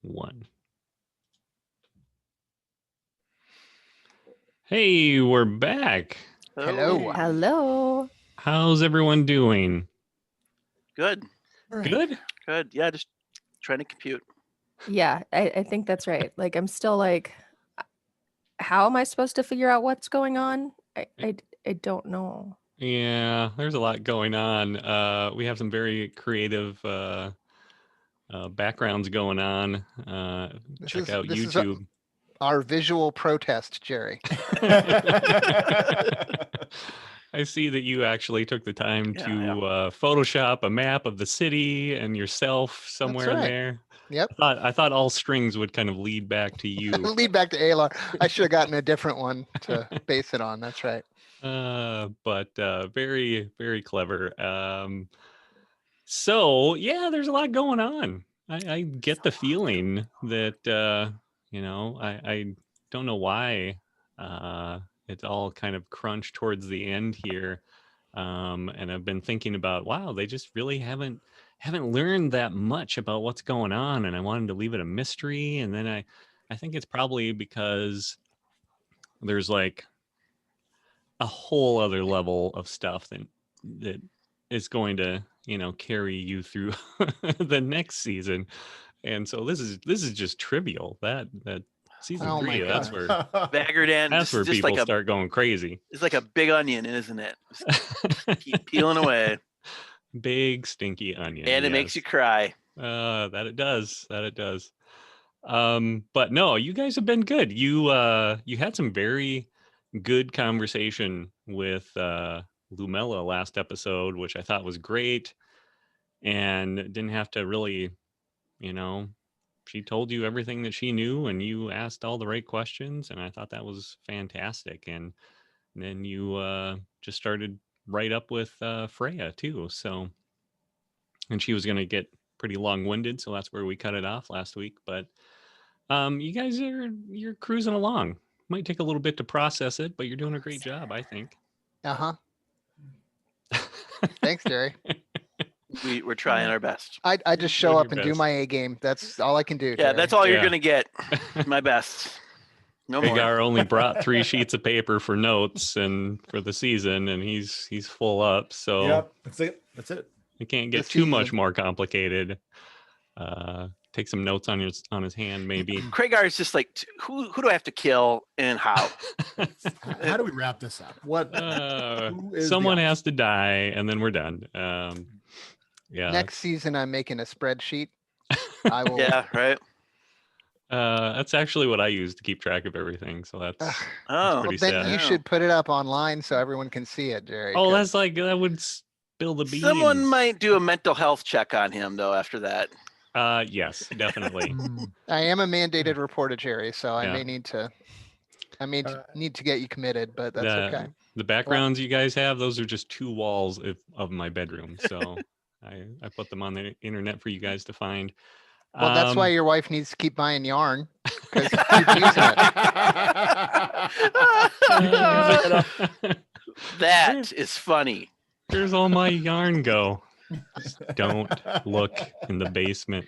1. Hey, we're back. Hello. Hello. How's everyone doing? Good. Good? Good. Yeah, just trying to compute. Yeah, I think that's right. Like, I'm still like, how am I supposed to figure out what's going on? I don't know. Yeah, there's a lot going on. We have some very creative backgrounds going on. Check out this is YouTube. our visual protest, Jerry. I see that you actually took the time Yeah, to yeah. Photoshop a map of the city and yourself somewhere in right. there. Yep. I thought all strings would kind of lead back to you. Lead back to Alar. I should have gotten a different one to base it on. That's right. But very, very clever. So yeah, there's a lot going on. I get the feeling that I don't know why it's all kind of crunched towards the end here. And I've been thinking about, wow, they just really haven't learned that much about what's going on, and I wanted to leave it a mystery. And then I think it's probably because there's like a whole other level of stuff that is going to carry you through the next season. And so this is just trivial. That season Oh my 3, that's God. where Baggerdan. that's where just people like start going crazy. It's like a big onion, isn't it? Just keep peeling away, Big stinky onion. and it makes you cry. That it does. But no, you guys have been good. You had some very good conversation with Lumella last episode, which I thought was great, and didn't have to really, she told you everything that she knew, and you asked all the right questions, and I thought that was fantastic. And then you just started right up with Freya too. So, and she was going to get pretty long-winded, so that's where we cut it off last week. But you guys you're cruising along. Might take a little bit to process it, but you're doing a great job, I think. Uh-huh. Thanks, Jerry. We're trying our best. I just show Doing up your and do best. my A game. That's all I can do. Yeah, Jerry. that's all you're Yeah. gonna get. My best. No more. Hagar only brought 3 sheets of paper for notes and for the season, and he's full up. So Yep, that's it. it can't get The too much season. more complicated. Take some notes on his hand, maybe. Kragar is just like, who do I have to kill and how? How do we wrap this up? What? Who is Someone the has to die, and then we're done. Yeah. Next season, I'm making a spreadsheet. I will. Yeah, right. That's actually what I use to keep track of everything. So that's Oh, Well, pretty then sad. you should put it up online so everyone can see it, Jerry. Oh, 'cause that's like that would spill the beans. someone might do a mental health check on him though after that. Yes, definitely. I am a mandated reporter, Jerry, so I Yeah. may need to. Need to get you committed, but that's okay. The backgrounds you guys have, those are just 2 walls of my bedroom. So I put them on the internet for you guys to find. Well, that's why your wife needs to keep buying yarn because you keep using it. That is funny. Here's all my yarn go. Just don't look in the basement.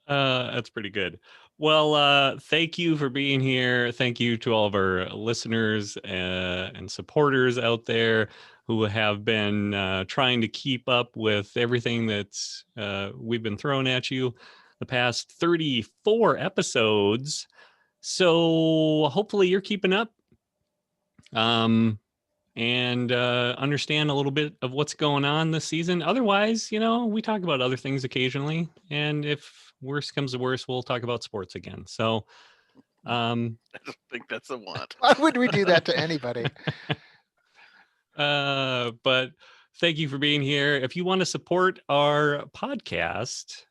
That's pretty good. Well, thank you for being here. Thank you to all of our listeners and supporters out there who have been trying to keep up with everything that's we've been throwing at you the past 34 episodes. So hopefully you're keeping up. And understand a little bit of what's going on this season. Otherwise, we talk about other things occasionally, and if worse comes to worse, we'll talk about sports again. So, I don't think that's a want. Why would we do that to anybody? But thank you for being here. If you want to support our podcast,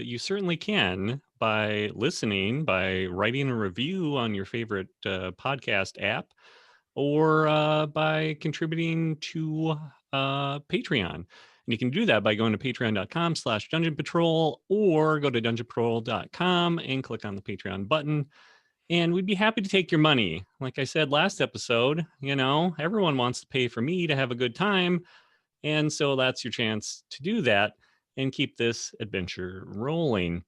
you certainly can by listening, by writing a review on your favorite podcast app, or by contributing to Patreon. And you can do that by going to patreon.com/Dungeon Patrol, or go to dungeonpatrol.com and click on the Patreon button. And we'd be happy to take your money. Like I said last episode, everyone wants to pay for me to have a good time. And so that's your chance to do that. and keep this adventure rolling.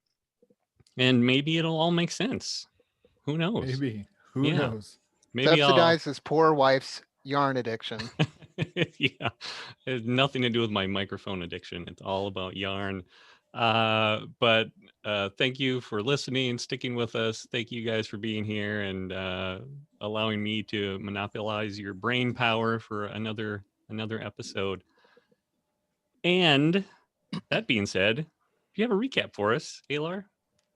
And maybe it'll all make sense. Who knows? Maybe. Who Yeah. knows? Maybe Subsidize his poor wife's yarn addiction. Yeah, it has nothing to do with my microphone addiction. It's all about yarn. But thank you for listening, sticking with us. Thank you guys for being here and allowing me to monopolize your brain power for another episode. And that being said, do you have a recap for us, Alar?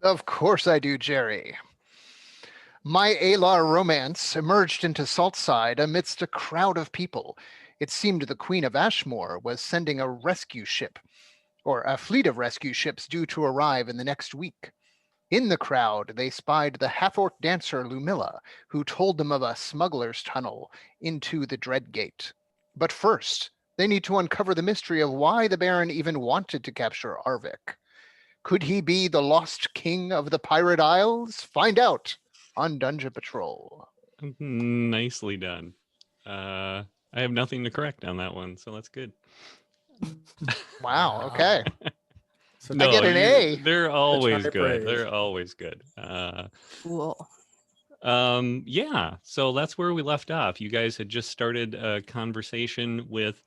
Of course I do, Jerry. My Alar romance emerged into Saltside amidst a crowd of people. It seemed the Queen of Ashmore was sending a rescue ship, or a fleet of rescue ships due to arrive in the next week. In the crowd, they spied the half-orc dancer Lumilla, who told them of a smuggler's tunnel into the Dreadgate. But first, they need to uncover the mystery of why the Baron even wanted to capture Arvik. Could he be the lost king of the Pirate Isles? Find out on Dungeon Patrol. Nicely done. I have nothing to correct on that one, so that's good. Wow, okay. So I get an A. They're always high good. praise. They're always good. Cool. Yeah, so that's where we left off. You guys had just started a conversation with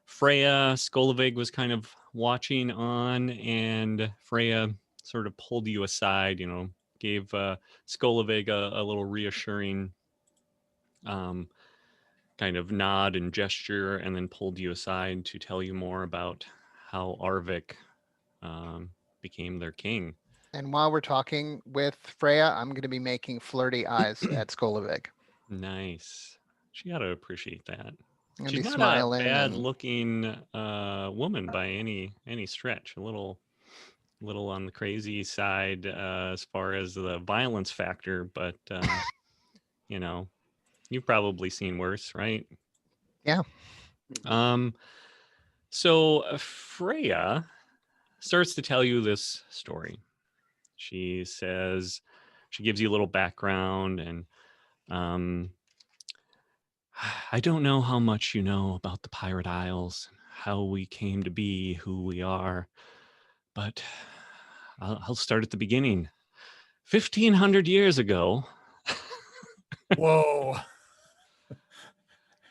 Freya. Skolovig was kind of watching on, and Freya sort of pulled you aside, gave Skolovig a little reassuring kind of nod and gesture, and then pulled you aside to tell you more about how Arvik became their king. And while we're talking with Freya, I'm going to be making flirty eyes at Skolovig. Nice. She got to appreciate that. I'm going to She's be not smiling. a bad-looking woman by any stretch. A little on the crazy side as far as the violence factor, but you've probably seen worse, right? Yeah. So Freya starts to tell you this story. She says, she gives you a little background, and I don't know how much you know about the Pirate Isles, how we came to be who we are, but I'll start at the beginning. 1,500 years ago, Whoa.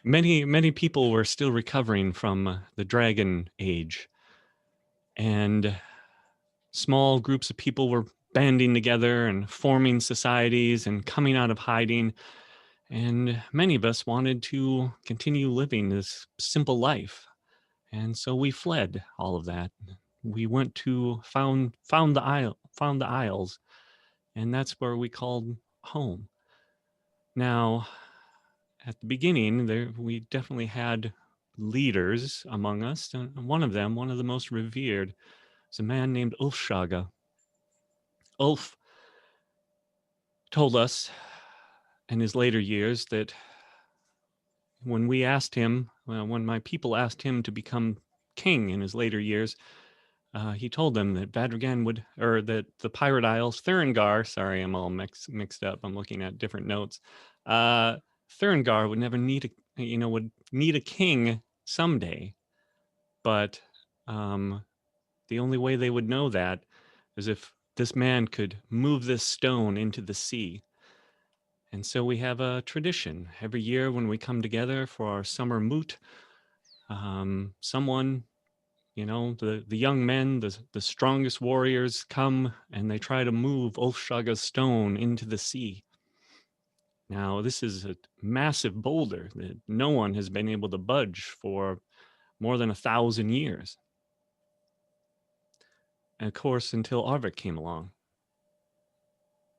many people were still recovering from the Dragon Age, and small groups of people were banding together and forming societies and coming out of hiding. And many of us wanted to continue living this simple life. And so we fled all of that. We went to found the Isles, and that's where we called home. Now, at the beginning, we definitely had leaders among us, and one of them, one of the most revered, is a man named Ulfshaga. Ulf told us in his later years that when we asked him, when my people asked him to become king in his later years, he told them that that the Pirate Isles, Thuringar, sorry, I'm all mixed up. I'm looking at different notes. Thuringar would never need would need a king someday, but the only way they would know that is if this man could move this stone into the sea. And so we have a tradition every year when we come together for our summer moot. Someone, the young men, the strongest warriors come and they try to move Ulfshaga's stone into the sea. Now, this is a massive boulder that no one has been able to budge for more than 1,000 years. And of course, until Arvik came along.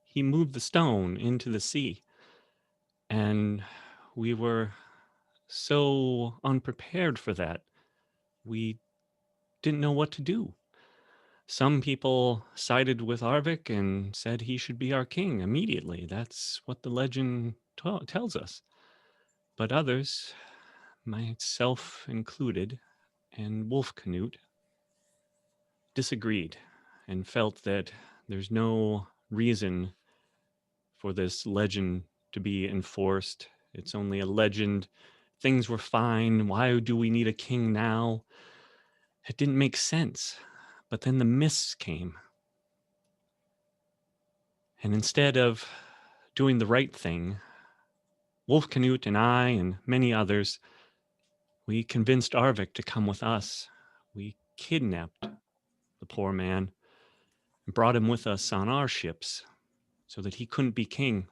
He moved the stone into the sea. And we were so unprepared for that. We didn't know what to do. Some people sided with Arvik and said he should be our king immediately. That's what the legend tells us. But others, myself included, and Wolf Canute, disagreed and felt that there's no reason for this legend to be enforced. It's only a legend. Things were fine. Why do we need a king now? It didn't make sense. But then the mists came. And instead of doing the right thing, Wolf Canute and I and many others, we convinced Arvik to come with us. We kidnapped the poor man and brought him with us on our ships so that he couldn't be king.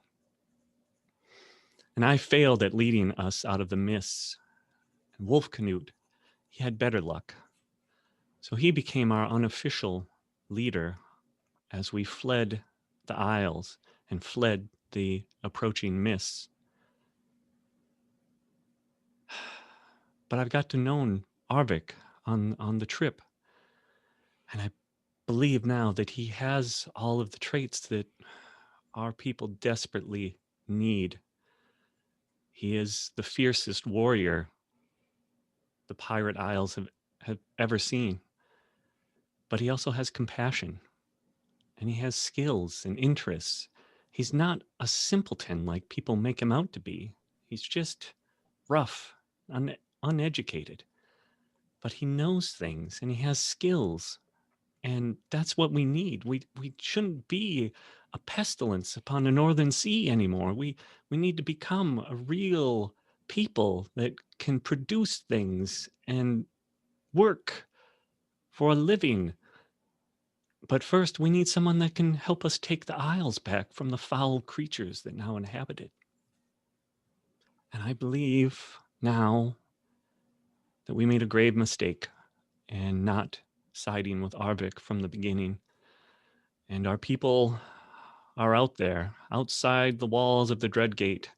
And I failed at leading us out of the mists. And Wolf Canute, he had better luck. So he became our unofficial leader as we fled the Isles and fled the approaching mists. But I've got to know Arvik on the trip. And I believe now that he has all of the traits that our people desperately need. He is the fiercest warrior the Pirate Isles have ever seen. But he also has compassion, and he has skills and interests. He's not a simpleton like people make him out to be. He's just rough, uneducated. But he knows things, and he has skills. And that's what we need. We shouldn't be a pestilence upon the northern sea anymore. We need to become a real people that can produce things and work for a living. But first, we need someone that can help us take the Isles back from the foul creatures that now inhabit it. And I believe now that we made a grave mistake and not siding with Arvik from the beginning. And our people are out there, outside the walls of the Dread Gate,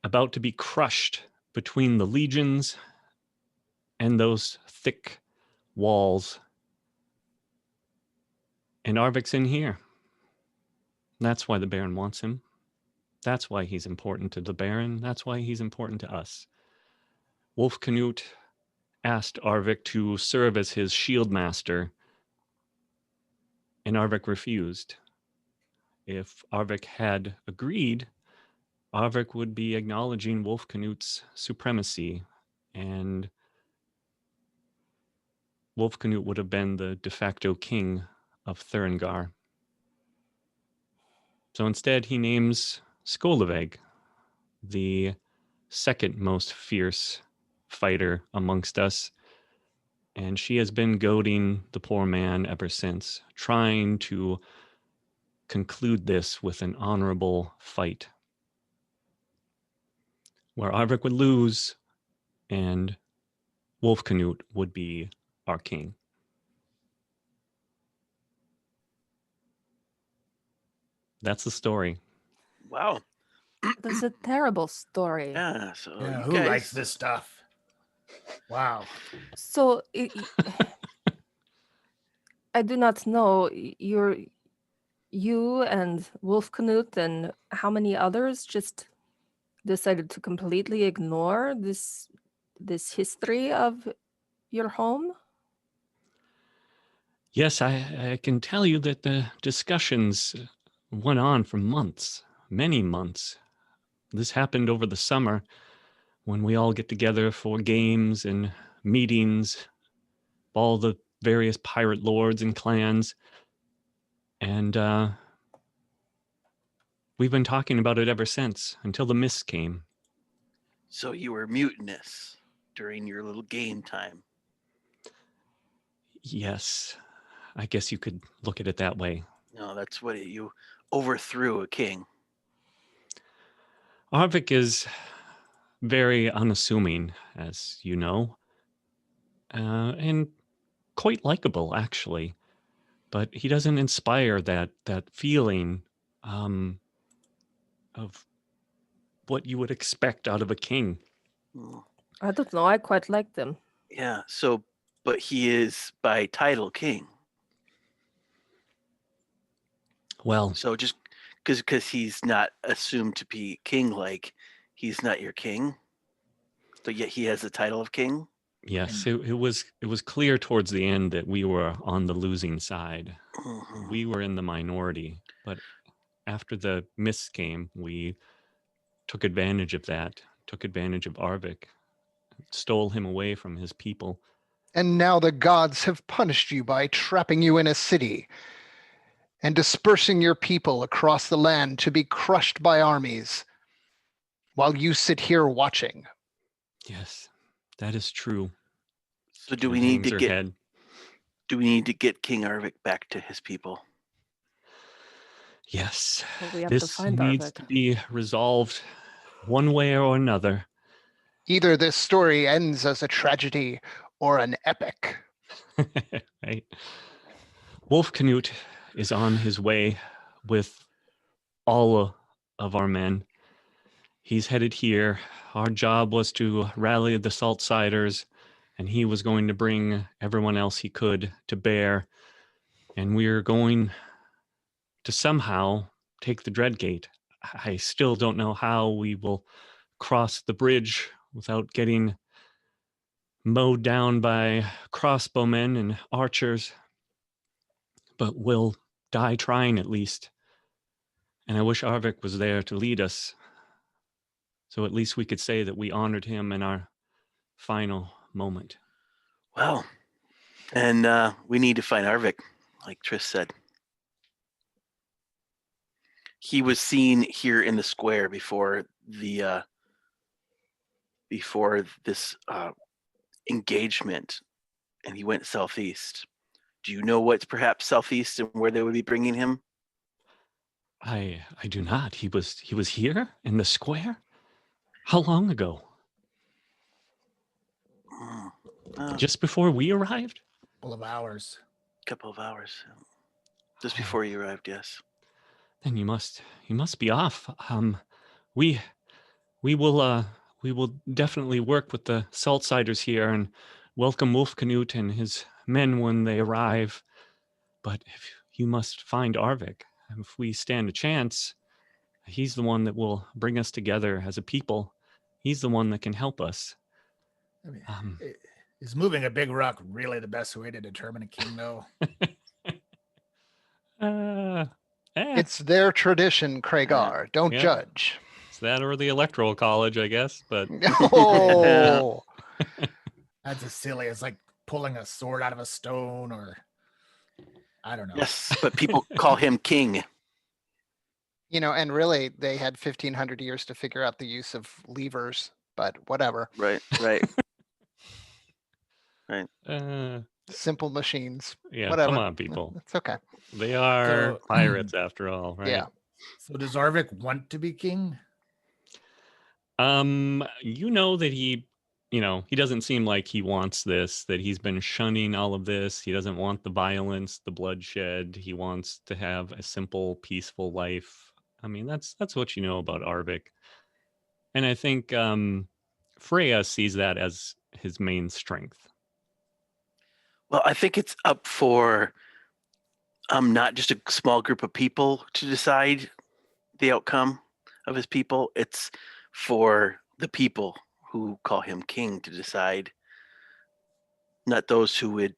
about to be crushed between the legions and those thick walls. And Arvik's in here. That's why the Baron wants him. That's why he's important to the Baron. That's why he's important to us. Wolf Canute asked Arvik to serve as his shield master, and Arvik refused. If Arvik had agreed, Arvik would be acknowledging Wolf Canute's supremacy, and Wolf Canute would have been the de facto king of Thuringar. So instead, he names Skolaveg, the second most fierce fighter amongst us, and she has been goading the poor man ever since, trying to conclude this with an honorable fight, where Arvik would lose and Wolf Canute would be our king. That's the story. Wow. That's a terrible story. Yeah. So Yeah, you who guys, writes this stuff? Wow. So I do not know. You and Wolf Canute and how many others just decided to completely ignore this history of your home? Yes, I can tell you that the discussions went on for months, many months. This happened over the summer when we all get together for games and meetings, all the various pirate lords and clans. And we've been talking about it ever since, until the mists came. so you were mutinous during your little game time. Yes, I guess you could look at it that way. No, that's what you overthrew a king. Arvik is very unassuming, as you know, and quite likable, actually. But he doesn't inspire that feeling of what you would expect out of a king. Mm, I don't know. I quite like them. Yeah. So, but he is by title king. Well, So just because he's not assumed to be king, like he's not your king, but yet he has the title of king. yes, it was clear towards the end that we were on the losing side. Mhm. We were in the minority, but after the mists came, we took advantage of that, took advantage of Arvik, stole him away from his people, And now the gods have punished you by trapping you in a city and dispersing your people across the land to be crushed by armies, while you sit here watching. Yes, that is true. So do we And need hangs to her get head. King Arvik back to his people? Yes, Well, we have to this find needs Arvik. to be resolved one way or another. Either this story ends as a tragedy or an epic. Right. Wolf Canute is on his way with all of our men. He's headed here. Our job was to rally the Saltsiders, and he was going to bring everyone else he could to bear. And we're going to somehow take the Dreadgate. I still don't know how we will cross the bridge without getting mowed down by crossbowmen and archers, but we'll die trying at least. And I wish Arvik was there to lead us, so at least we could say that we honored him in our final moment. Well, and we need to find Arvik, like Trish said. He was seen here in the square before this engagement, and he went southeast. Do you know what's perhaps southeast and where they would be bringing him? I do not. He was here in the square? How long ago? Just before we arrived? Couple of hours. Couple of hours. Just before you arrived, yes. Then you must be off. We will definitely work with the Saltsiders here and welcome Wolf Canute and his men when they arrive. But if you must find Arvik, if we stand a chance, he's the one that will bring us together as a people. He's the one that can help us. I mean, is moving a big rock really the best way to determine a king, though? It's their tradition, Kragar. Don't judge. It's that or the Electoral College, I guess. But Oh, That's as silly as like pulling a sword out of a stone, or I don't know. Yes, but people call him king. And really, they had 1,500 years to figure out the use of levers, but whatever. Right. Simple machines. Yeah, Whatever. come on, people. It's okay. They are pirates after all, right? Yeah. So does Arvik want to be king? You know that he doesn't seem like he wants this, that he's been shunning all of this. He doesn't want the violence, the bloodshed. He wants to have a simple, peaceful life. I mean, that's what you know about Arvik. And I think Freya sees that as his main strength. Well, I think it's up for not just a small group of people to decide the outcome of his people. It's for the people who call him king to decide, not those who would,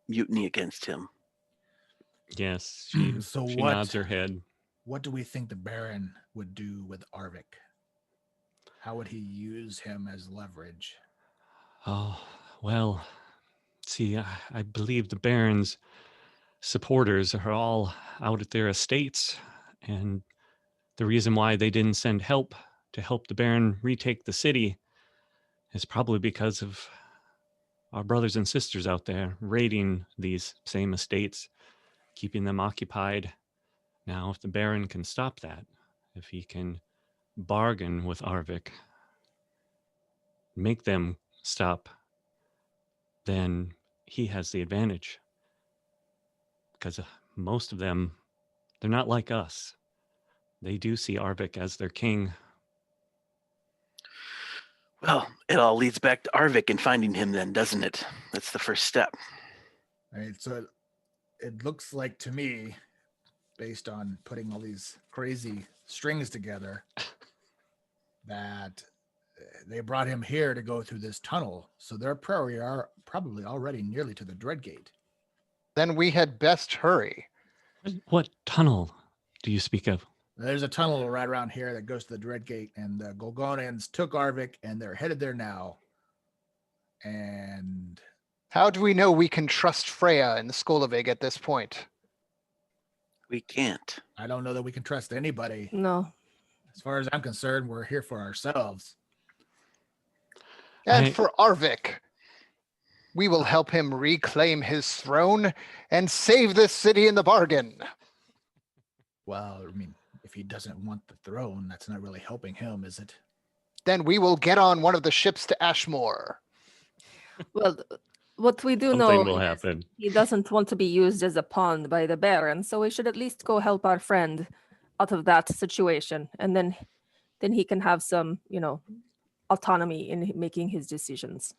mutiny against him. Yes, she nods her head. What do we think the Baron would do with Arvik? How would he use him as leverage? Oh, well, see, I believe the Baron's supporters are all out at their estates, and the reason why they didn't send help to help the Baron retake the city is probably because of our brothers and sisters out there raiding these same estates, keeping them occupied. Now, if the Baron can stop that, if he can bargain with Arvik, make them stop, then he has the advantage. Because most of them, they're not like us. They do see Arvik as their king. Well, it all leads back to Arvik and finding him then, doesn't it? That's the first step. Right. So it looks like to me, based on putting all these crazy strings together, that they brought him here to go through this tunnel. So they're probably already nearly to the Dreadgate. Then we had best hurry. What tunnel do you speak of? There's a tunnel right around here that goes to the Dreadgate, and the Golgonians took Arvik, and they're headed there now. And How do we know we can trust Freya and Skolavig at this point? We can't. I don't know that we can trust anybody. No. As far as I'm concerned, we're here for ourselves. And I- for Arvik, we will help him reclaim his throne and save this city in the bargain. Well, I mean, if he doesn't want the throne, that's not really helping him, is it? Then we will get on one of the ships to Ashmore. Well, what we do Something know will is happen. he doesn't want to be used as a pawn by the Baron, so we should at least go help our friend out of that situation, and then he can have some, autonomy in making his decisions.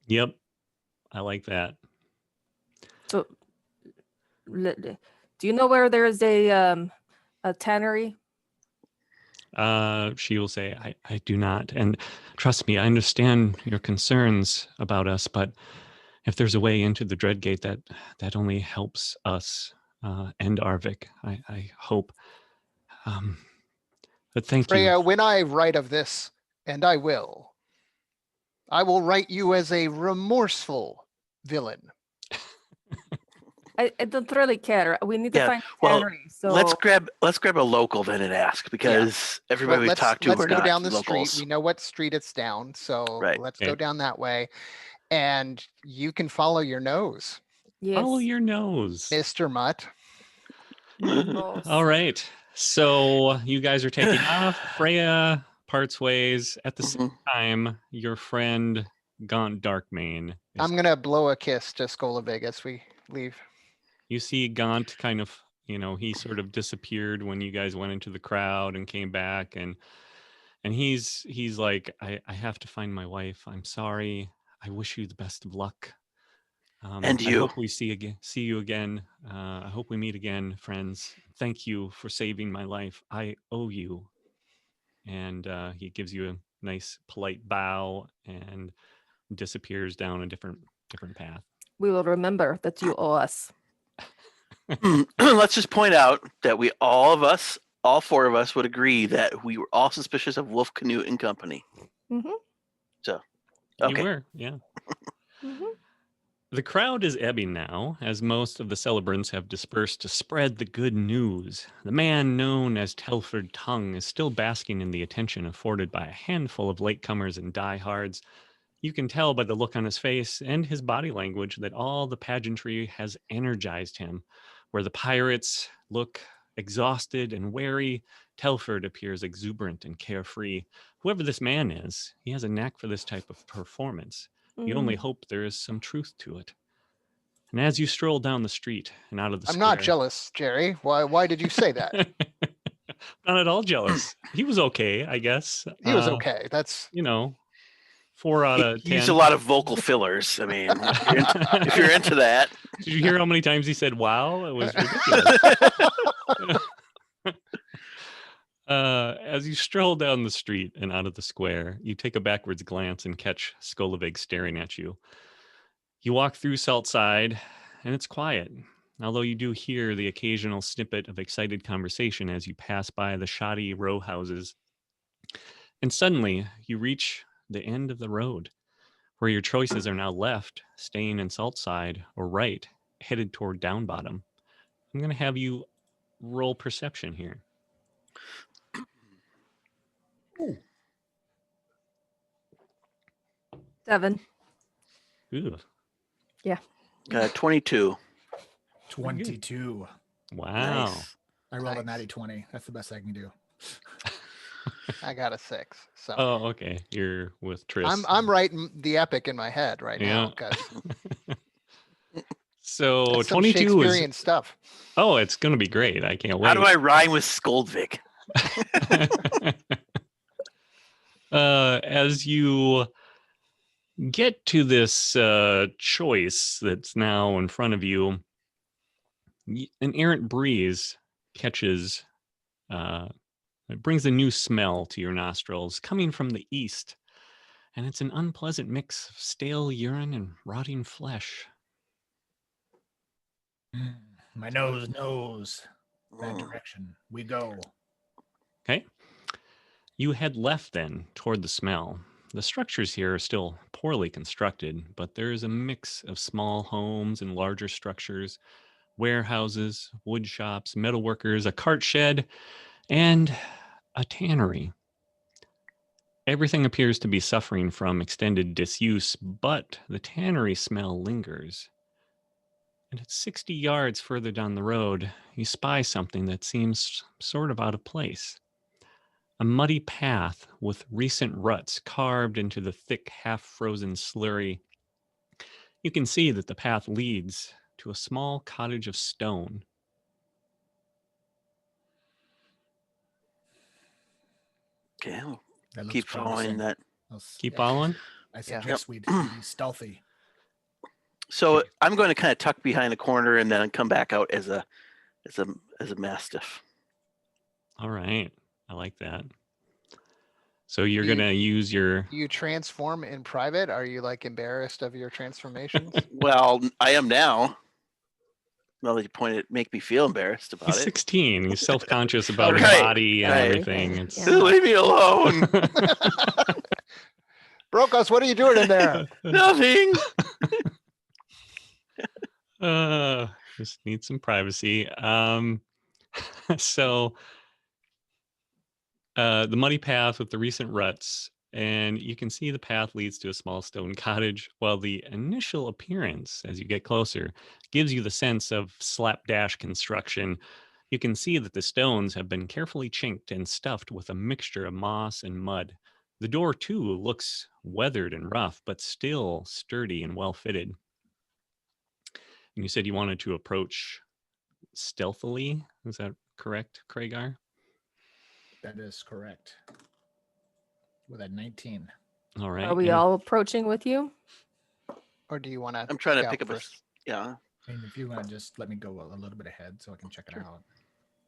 Yep. I like that. So, do you know where there is a tannery? She will say, I do not. And trust me, I understand your concerns about us, but if there's a way into the Dreadgate, that only helps us and Arvik, I hope. But thank Freya, you. when I write of this, and I will write you as a remorseful villain. I don't really care. We need to Yeah, find a well, tannery. So let's grab a local then and ask, because everybody we've talked to let's are go not down the locals. street. We know what street it's down, so Right. let's Okay. go down that way. And you can follow your nose, yes. Follow your nose. Mr. Mutt. Nose. All right. So you guys are taking off. Freya parts ways. At the same Mhm. time, your friend Gaunt Darkmane. I'm gonna blow a kiss to Skolavig as we leave. You see Gaunt kind of, he sort of disappeared when you guys went into the crowd and came back, and he's like, I have to find my wife. I'm sorry. I wish you the best of luck. And I you. hope we see you again. I hope we meet again, friends. Thank you for saving my life. I owe you. And he gives you a nice, polite bow and disappears down a different path. We will remember that you owe us. Let's just point out that all four of us would agree that we were all suspicious of Wolf Canute and Company. Mm-hmm. So, You okay. were, yeah. Mm-hmm. The crowd is ebbing now, as most of the celebrants have dispersed to spread the good news. The man known as Telford Tongue is still basking in the attention afforded by a handful of latecomers and diehards. You can tell by the look on his face and his body language that all the pageantry has energized him. Where the pirates look exhausted and wary, Telford appears exuberant and carefree. Whoever this man is, he has a knack for this type of performance. You only hope there is some truth to it. And as you stroll down the street and out of the I'm square... not jealous, Jerry. Why did you say that? Not at all jealous. He was okay, I guess. He was okay. That's 4 out of 10. He used a lot of vocal fillers. I mean, if you're into that. Did you hear how many times he said wow? It was ridiculous. As you stroll down the street and out of the square, you take a backwards glance and catch Skolavig staring at you. You walk through Saltside, and it's quiet, although you do hear the occasional snippet of excited conversation as you pass by the shoddy row houses. And suddenly, you reach the end of the road, where your choices are now left, staying in Saltside, or right, headed toward Downbottom. I'm going to have you roll perception here. Ooh, 7. Ooh, 22. 22. wow. Nice. I rolled a Nice. natty 20. That's the best I can do. I got a 6. So Oh, okay. You're with Tris. I'm writing the epic in my head right now because So some 22 Shakespearean is... stuff. Oh, it's going to be great. I can't wait. How do I rhyme with Skoldvik? As you get to this choice that's now in front of you, an errant breeze catches, it brings a new smell to your nostrils coming from the east, and it's an unpleasant mix of stale urine and rotting flesh. My nose knows that Mm. direction. We go. Okay. You head left then toward the smell. The structures here are still poorly constructed, but there is a mix of small homes and larger structures, warehouses, wood shops, metalworkers, a cart shed, and a tannery. Everything appears to be suffering from extended disuse, but the tannery smell lingers. And at 60 yards further down the road, you spy something that seems sort of out of place. A muddy path with recent ruts carved into the thick, half-frozen slurry. You can see that the path leads to a small cottage of stone. Okay, we'll That looks keep following promising. that. Keep following? I Yeah. suggest we be stealthy. So I'm going to kind of tuck behind the corner and then come back out as a mastiff. All right. I like that. So you're You- going to use your... You transform in private? Are you like embarrassed of your transformations? Well, I am now. Now that you pointed, make me feel embarrassed about He's it. 16. He's self-conscious about his Right, body and right. everything. It's... Yeah. Leave me alone. Brokos, what are you doing in there? Nothing. Just need some privacy. So the muddy path with the recent ruts, and you can see the path leads to a small stone cottage, while the initial appearance, as you get closer, gives you the sense of slapdash construction. You can see that the stones have been carefully chinked and stuffed with a mixture of moss and mud. The door, too, looks weathered and rough, but still sturdy and well fitted. And you said you wanted to approach stealthily. Is that correct, Kragar? That is correct. With a 19. All right. Are we all approaching with you? Or do you want to? I'm trying to pick up first? yeah. I mean, if you want to just let me go a little bit ahead so I can check it out.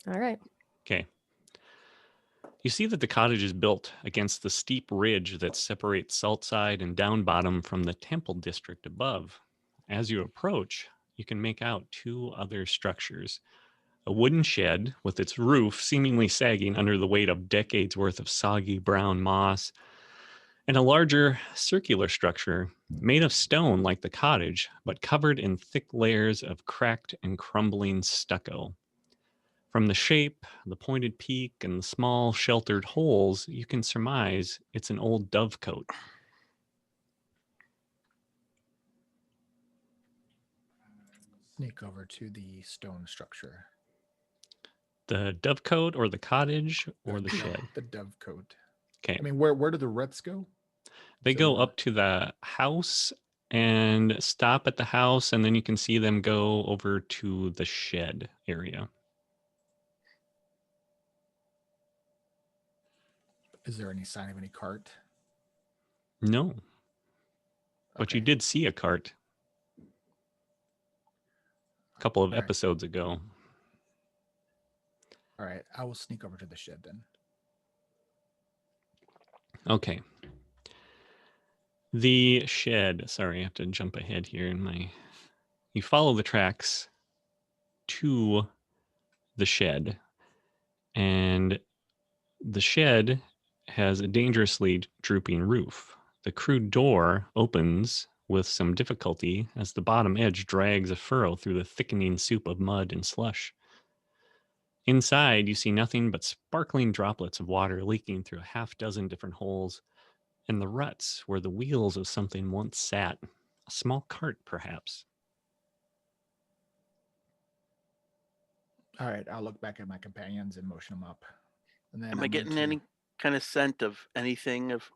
All right. Okay. You see that the cottage is built against the steep ridge that separates Saltside and Downbottom from the temple district above. As you approach, you can make out two other structures. A wooden shed with its roof seemingly sagging under the weight of decades worth of soggy brown moss, and a larger circular structure made of stone like the cottage, but covered in thick layers of cracked and crumbling stucco. From the shape, the pointed peak, and the small sheltered holes, you can surmise it's an old dovecote. Sneak over to the stone structure. The dovecote or the cottage or the No, shed? the dovecote. Okay. I mean, where do the ruts go? They So go we're- up to the house and stop at the house, and then you can see them go over to the shed area. Is there any sign of any cart? No, but you Okay. did see a cart a couple of All right. episodes ago. All right. I will sneak over to the shed then. Okay. The shed, sorry, I have to jump ahead here in my... You follow the tracks to the shed, and the shed has a dangerously drooping roof. The crude door opens with some difficulty as the bottom edge drags a furrow through the thickening soup of mud and slush. Inside, you see nothing but sparkling droplets of water leaking through a half dozen different holes, and the ruts where the wheels of something once sat. A small cart, perhaps. All right. I'll look back at my companions and motion them up. And then Am I'm I going getting to- any kind of scent of anything of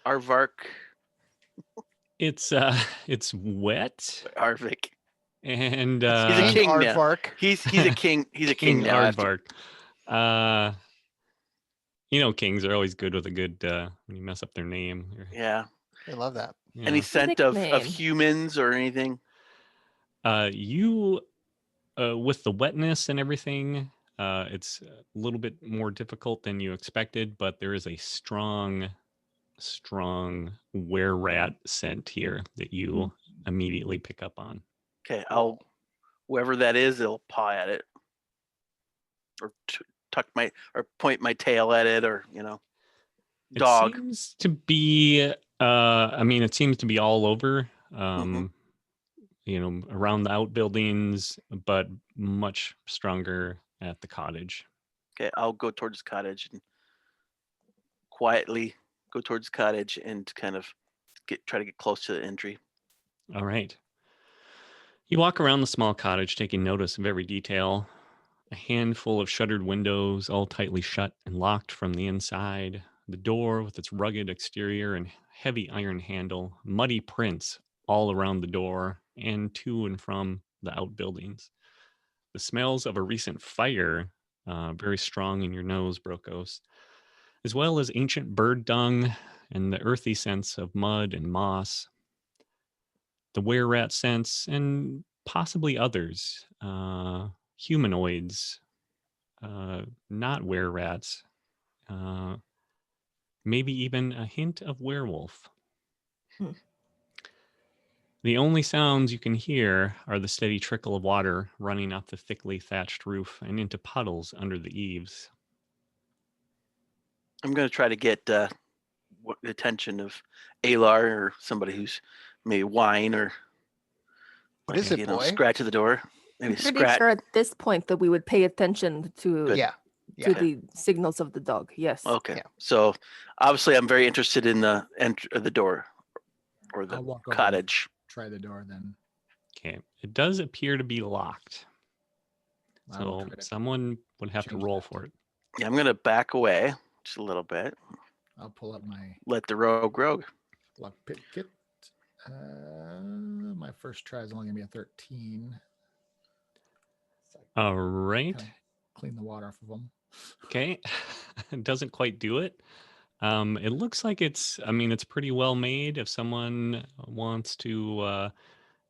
Arvark? It's wet, Arvik. and He's a King king now. Aardvark. He's a king. He's a king, now. after- Aardvark. Kings are always good with a good when you mess up their name. Yeah. I love that. Any Yeah. scent of Nickname. humans or anything? You with the wetness and everything, it's a little bit more difficult than you expected, but there is a strong were-rat scent here that you immediately pick up on. Okay, whoever that is, I'll paw at it, or tuck or point my tail at it, or dog. It seems to be. I mean, it seems to be all over. Around the outbuildings, but much stronger at the cottage. Okay, I'll go towards the cottage and quietly go towards the cottage and kind of try to get close to the entry. All right. You walk around the small cottage, taking notice of every detail. A handful of shuttered windows, all tightly shut and locked from the inside. The door with its rugged exterior and heavy iron handle. Muddy prints all around the door and to and from the outbuildings. The smells of a recent fire, very strong in your nose, Brokos, as well as ancient bird dung and the earthy sense of mud and moss. The were-rat sense and possibly others, humanoids, not were-rats, maybe even a hint of werewolf. Hmm. The only sounds you can hear are the steady trickle of water running off the thickly thatched roof and into puddles under the eaves. I'm going to try to get the attention of Alar or somebody who's maybe whine or What is it, boy? scratch at the door. Maybe I'm pretty scratch. sure at this point that we would pay attention to Good. Yeah. to the signals of the dog. Yes. Okay. Yeah. So obviously, I'm very interested in the the door or the I'll walk over and cottage. try the door then. Okay, it does appear to be locked. I will So try to someone would have to change roll that. for it. Yeah, I'm going to back away just a little bit. I'll pull up my Let the rogue. lock pick kit. My first try is only gonna be a 13. So I All right. kinda clean the water off of them. Okay. It doesn't quite do it. It looks like it's pretty well made. If someone wants to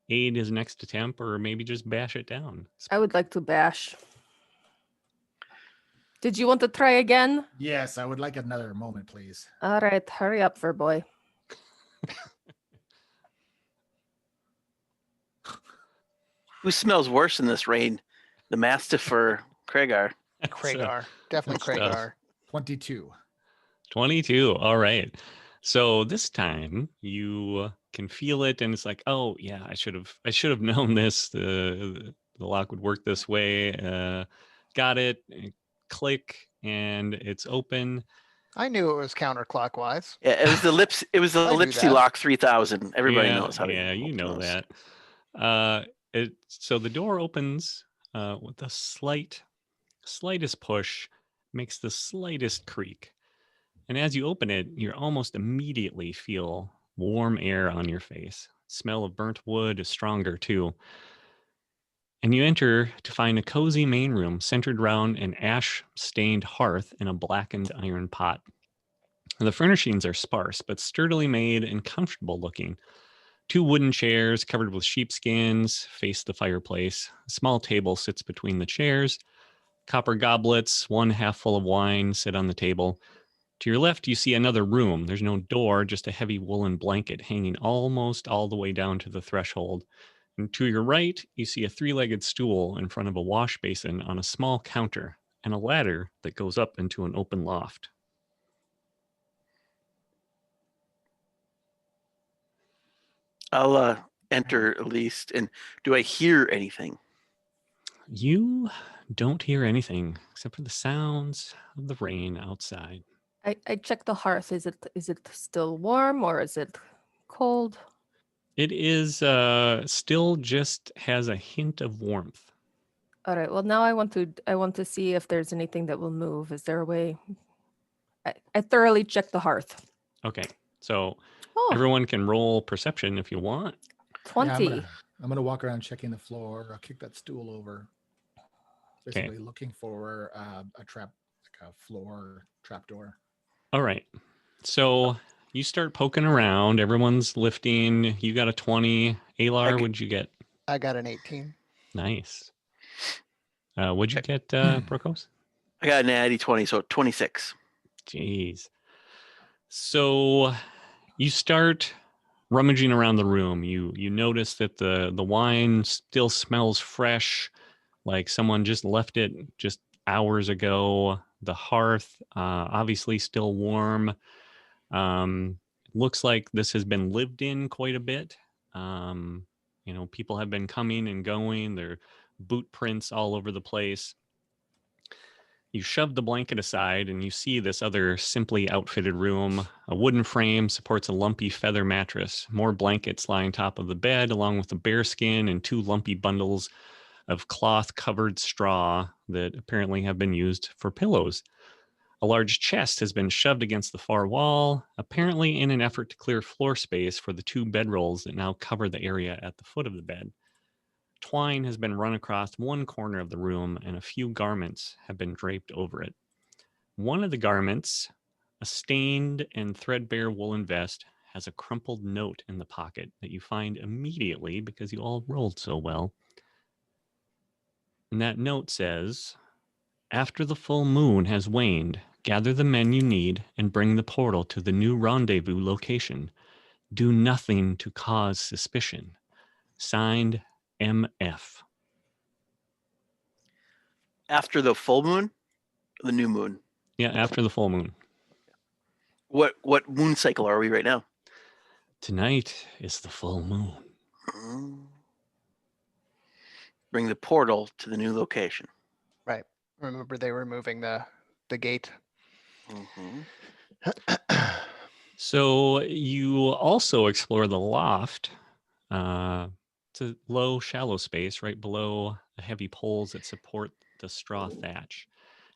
aid his next attempt or maybe just bash it down. I would like to bash. Did you want to try again? Yes, I would like another moment, please. All right, hurry up, fur boy. Who smells worse in this rain? The Mastiff or Kragar? Kragar. Definitely that's tough. Kragar. 22. 22. All right. So this time you can feel it and it's like, oh yeah, I should have known this. The lock would work this way. Got it. Click and it's open. I knew it was counterclockwise. Yeah, it was the lips. It was the I do Lipsy that. Lock 3000. Everybody knows how to. Yeah, you open know those. that. So the door opens with a slightest push, makes the slightest creak. And as you open it, you almost immediately feel warm air on your face. Smell of burnt wood is stronger too. And you enter to find a cozy main room centered around an ash-stained hearth and a blackened iron pot. The furnishings are sparse, but sturdily made and comfortable looking. 2 wooden chairs covered with sheepskins face the fireplace. A small table sits between the chairs. Copper goblets, 1 half full of wine, sit on the table. To your left, you see another room. There's no door, just a heavy woolen blanket hanging almost all the way down to the threshold. And to your right, you see a 3-legged stool in front of a wash basin on a small counter and a ladder that goes up into an open loft. I'll enter at least. And do I hear anything? You don't hear anything except for the sounds of the rain outside. I checked the hearth. Is it still warm or is it cold? It is still just has a hint of warmth. All right. Well, now I want to see if there's anything that will move. Is there a way? I thoroughly checked the hearth. Okay, so Oh, everyone can roll perception if you want. 20. Yeah, I'm gonna walk around checking the floor. I'll kick that stool over. Basically looking for a trap, like a floor trap door. All right, so you start poking around. Everyone's lifting. You got a 20. Alar, what'd you get? I got an 18. Nice. What'd you get, Brokos? I got an natty 20, so 26. Jeez. So you start rummaging around the room. You notice that the wine still smells fresh, like someone just left it just hours ago. The hearth, obviously still warm. Looks like this has been lived in quite a bit. People have been coming and going. There are boot prints all over the place. You shove the blanket aside and you see this other simply outfitted room. A wooden frame supports a lumpy feather mattress, more blankets lie on top of the bed, along with a bear skin and 2 lumpy bundles of cloth-covered straw that apparently have been used for pillows. A large chest has been shoved against the far wall, apparently in an effort to clear floor space for the 2 bedrolls that now cover the area at the foot of the bed. Twine has been run across one corner of the room, and a few garments have been draped over it. One of the garments, a stained and threadbare woolen vest, has a crumpled note in the pocket that you find immediately because you all rolled so well. And that note says, "After the full moon has waned, gather the men you need and bring the portal to the new rendezvous location. Do nothing to cause suspicion. Signed, MF." After the full moon, the new moon. Yeah, after the full moon. What moon cycle are we right now? Tonight is the full moon. Bring the portal to the new location. Right. Remember, they were moving the gate. Mhm. So you also explore the loft. It's a low, shallow space right below the heavy poles that support the straw thatch.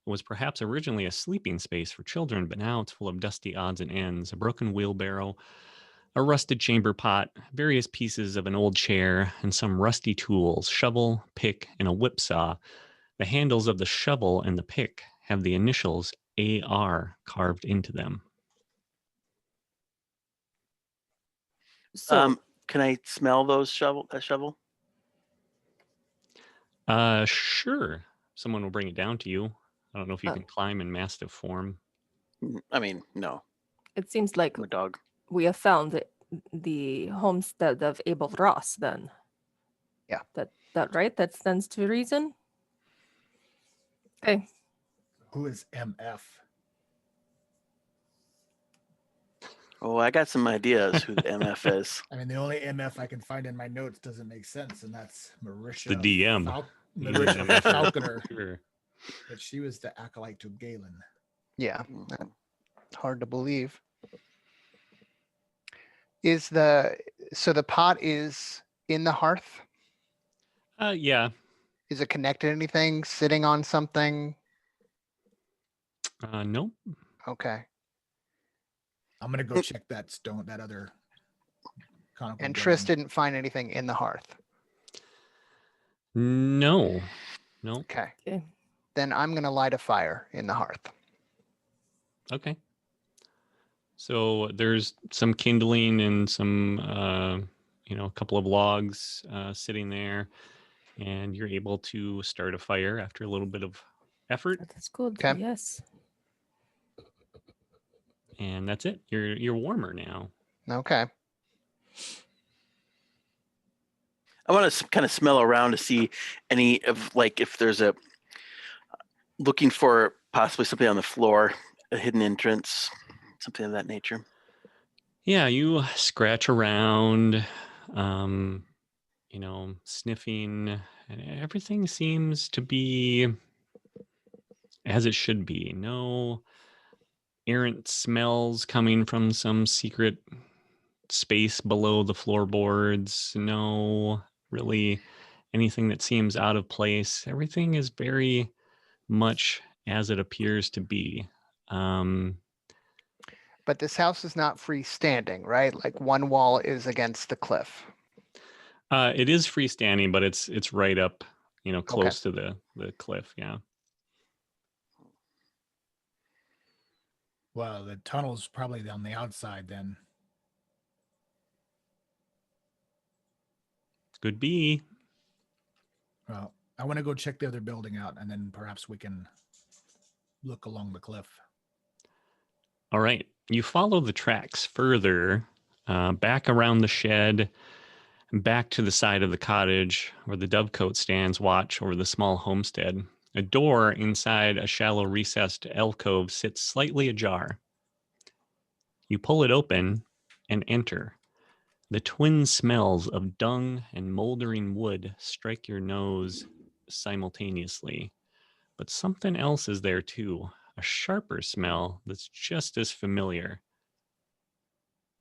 It was perhaps originally a sleeping space for children, but now it's full of dusty odds and ends, a broken wheelbarrow, a rusted chamber pot, various pieces of an old chair, and some rusty tools, shovel, pick, and a whipsaw. The handles of the shovel and the pick have the initials AR carved into them. So Can I smell that shovel? Sure. Someone will bring it down to you. I don't know if you can climb in mastiff form. I mean, no. it seems like I'm a dog. we have found the homestead of Abel Ross then. Yeah. That right? That stands to reason. Okay. Who is MF? Oh, I got some ideas who the MF is. I mean, the only MF I can find in my notes doesn't make sense, and that's Marisha. The DM. Marisha Yeah. Falconer. Sure. But she was the acolyte to Galen. Yeah. Mhm. Hard to believe. So the pot is in the hearth? Yeah. Is it connected to anything? Sitting on something? Nope. Okay. I'm gonna go check that stone, that other conical. And dome. Triss didn't find anything in the hearth. No. Okay. Okay. Then I'm going to light a fire in the hearth. Okay. So there's some kindling and some, a couple of logs sitting there, and you're able to start a fire after a little bit of effort, That's good. Okay. Yes. and that's it. You're warmer now. Okay. I want to kind of smell around to see any of, like, if there's looking for possibly something on the floor, a hidden entrance, something of that nature. Yeah, you scratch around, sniffing, and everything seems to be as it should be. No errant smells coming from some secret space below the floorboards. No really anything that seems out of place. Everything is very much as it appears to be. But this house is not freestanding, right? Like one wall is against the cliff. It is freestanding, but it's right up, close to the cliff. Yeah. Well, the tunnel's probably on the outside then. Could be. Well, I want to go check the other building out, and then perhaps we can look along the cliff. All right. You follow the tracks further, back around the shed, back to the side of the cottage where the dovecote stands watch over the small homestead. A door inside a shallow recessed alcove sits slightly ajar. You pull it open and enter. The twin smells of dung and moldering wood strike your nose simultaneously. But something else is there too, a sharper smell that's just as familiar.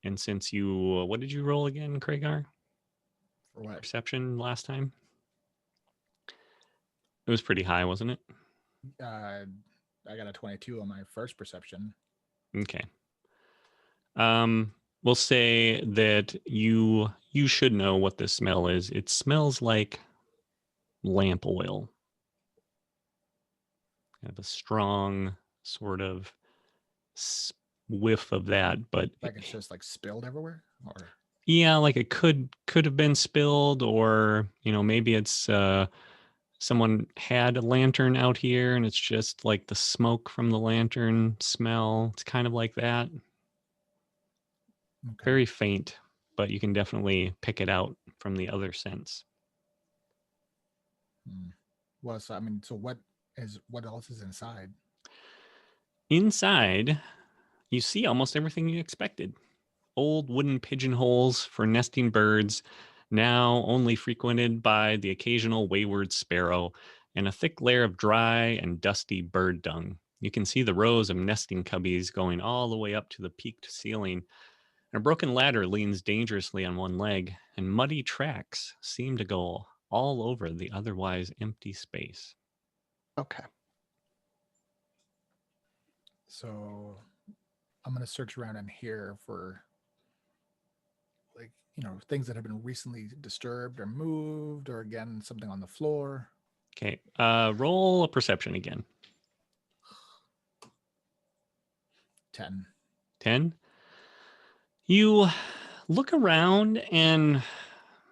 And since you, what did you roll again, Craigar? For what? Perception last time? It was pretty high, wasn't it? I got a 22 on my first perception. Okay. We'll say that you should know what this smell is. It smells like lamp oil. Kind of a strong sort of whiff of that, but Like it's just like spilled everywhere, or yeah, like it could have been spilled, or maybe it's someone had a lantern out here and it's just like the smoke from the lantern smell. It's kind of like that. okay. Very faint, but you can definitely pick it out from the other scents. Well, so I mean, so what else is inside? Inside, you see almost everything you expected. Old wooden pigeonholes for nesting birds, now only frequented by the occasional wayward sparrow, and a thick layer of dry and dusty bird dung. You can see the rows of nesting cubbies going all the way up to the peaked ceiling. A broken ladder leans dangerously on one leg, and muddy tracks seem to go all over the otherwise empty space. Okay. So I'm gonna search around in here for like things that have been recently disturbed or moved, or again something on the floor. Okay, roll a perception again. 10. 10. You look around, and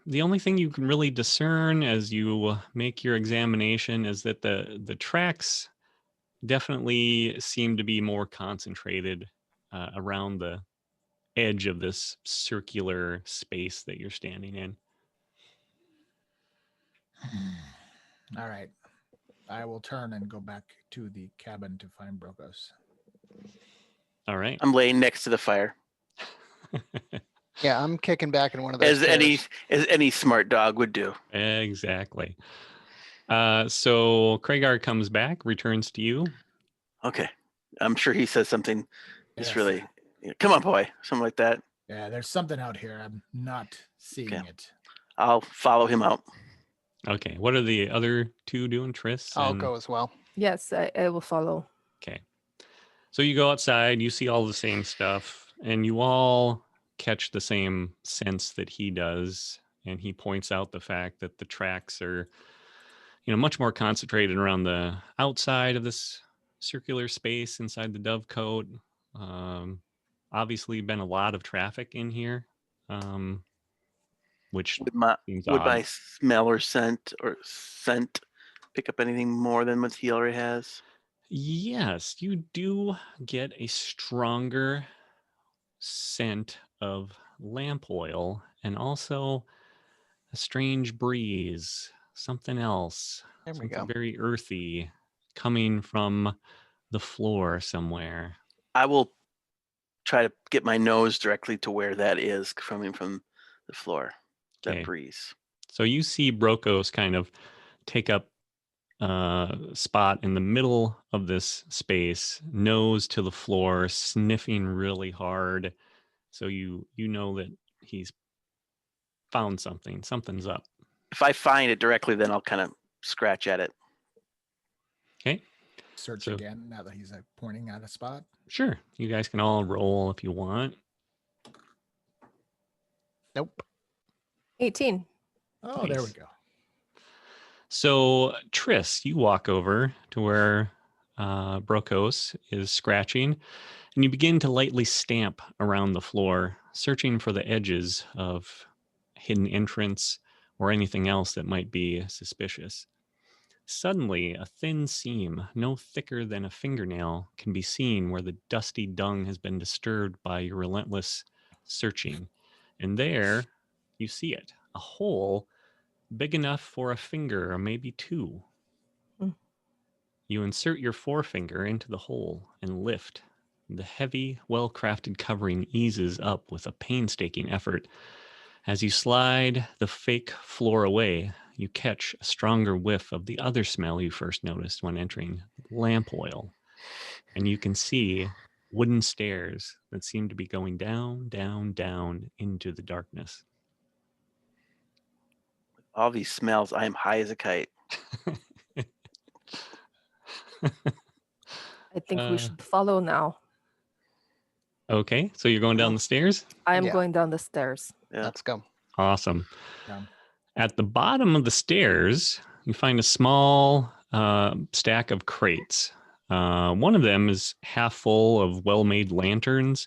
the only thing you can really discern as you make your examination is that the tracks definitely seem to be more concentrated around the edge of this circular space that you're standing in. All right. I will turn and go back to the cabin to find Brokos. All right. I'm laying next to the fire, Yeah, I'm kicking back in one of those chairs. as any smart dog would do. Exactly. So Craigar comes back, returns to you. Okay, I'm sure he says something. Just Yes. really, come on, boy, something like that. Yeah, there's something out here. I'm not seeing Okay. it. I'll follow him out. Okay. What are the other two doing, Tris? I'll go as well. Yes, I will follow. Okay. So you go outside, you see all the same stuff, and you all catch the same sense that he does. And he points out the fact that the tracks are, much more concentrated around the outside of this circular space inside the dovecote. Obviously been a lot of traffic in here, which seems Would my odd. smell or scent pick up anything more than what he already has? Yes, you do get a stronger scent of lamp oil and also a strange breeze, something else, There we something go. very earthy coming from the floor somewhere. I will try to get my nose directly to where that is coming from the floor. Okay. That breeze. So you see Brokos kind of take up spot in the middle of this space, nose to the floor, sniffing really hard. So you know that he's found something. Something's up. If I find it directly, then I'll kind of scratch at it. Okay. Search So- again now that he's pointing at a spot. Sure. You guys can all roll if you want. Nope. 18. Oh, there we Nice. go. So Tris, you walk over to where Brokos is scratching, and you begin to lightly stamp around the floor, searching for the edges of hidden entrance or anything else that might be suspicious. Suddenly, a thin seam, no thicker than a fingernail, can be seen where the dusty dung has been disturbed by your relentless searching. And there, you see it, a hole big enough for a finger or maybe two. Mm. You insert your forefinger into the hole and lift, The heavy, well-crafted covering eases up with a painstaking effort. As you slide the fake floor away, you catch a stronger whiff of the other smell you first noticed when entering, lamp oil. And you can see wooden stairs that seem to be going down, down, down into the darkness. All these smells, I am high as a kite. I think we should follow now. Okay, so you're going down the stairs? I am Yeah. going down the stairs. Yeah. Let's go. Awesome. Yeah. At the bottom of the stairs, you find a small stack of crates. One of them is half full of well-made lanterns.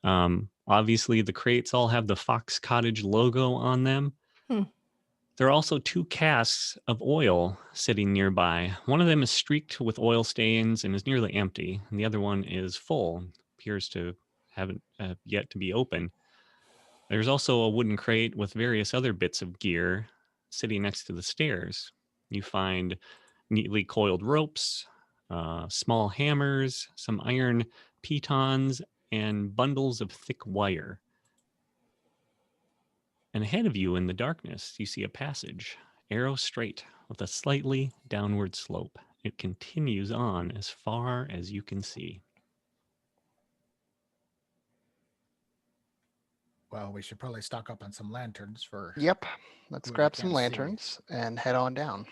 Obviously, the crates all have the Fox Cottage logo on them. There are also 2 casks of oil sitting nearby. One of them is streaked with oil stains and is nearly empty, and the other one is full, appears to haven't yet to be open. There's also a wooden crate with various other bits of gear sitting next to the stairs. You find neatly coiled ropes, small hammers, some iron pitons, and bundles of thick wire. And ahead of you in the darkness, you see a passage, arrow straight, with a slightly downward slope. It continues on as far as you can see. Well, we should probably stock up on some lanterns for. Yep. Let's Whoever grab some can't see. lanterns and head on down.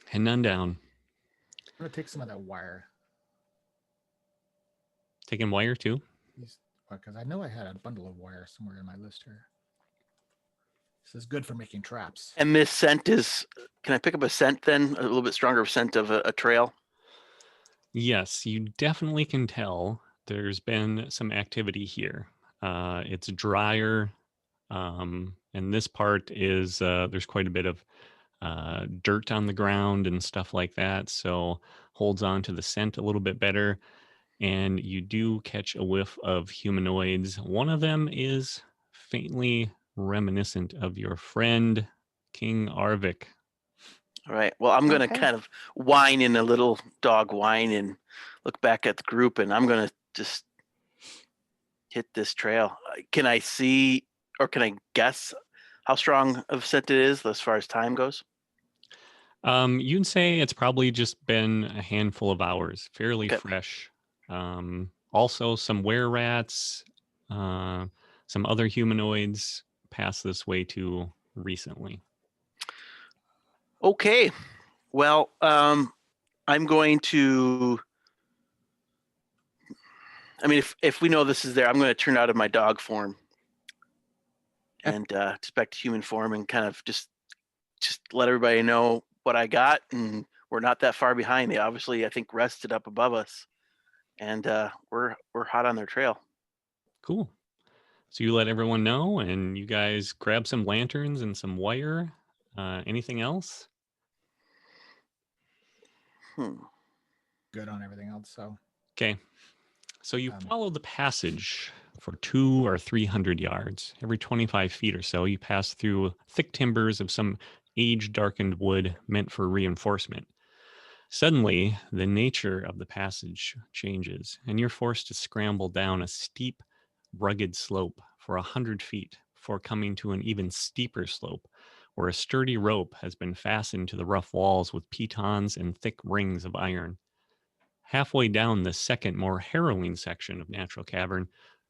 Heading on down. I'm gonna take some of that wire. Taking wire too? Because I know I had a bundle of wire somewhere in my list here. This is good for making traps. And this scent is, can I pick up a scent then? A little bit stronger scent of a trail? Yes, you definitely can tell there's been some activity here. It's drier, and this part is there's quite a bit of dirt on the ground and stuff like that, so holds on to the scent a little bit better. And you do catch a whiff of humanoids. One of them is faintly reminiscent of your friend King Arvik. All right. Well, I'm going to Okay. kind of whine in a little dog whine and look back at the group, and I'm going to just hit this trail. Can I see, or can I guess how strong of a scent it is as far as time goes? You'd say it's probably just been a handful of hours, fairly Okay. fresh. Also, some were-rats, some other humanoids passed this way too recently. Okay. Well, I'm going to. I mean, if we know this is there, I'm going to turn out of my dog form and just back to human form and kind of just let everybody know what I got, and we're not that far behind. They obviously, I think, rested up above us, and we're hot on their trail. Cool. So you let everyone know, and you guys grab some lanterns and some wire. Anything else? Good on everything else. So Okay. So you Um, follow the passage for 200 or 300 yards. Every 25 feet or so, you pass through thick timbers of some age-darkened wood meant for reinforcement. Suddenly, the nature of the passage changes, and you're forced to scramble down a steep, rugged slope for 100 feet before coming to an even steeper slope, where a sturdy rope has been fastened to the rough walls with pitons and thick rings of iron. Halfway down the second, more harrowing section of Natural Cavern,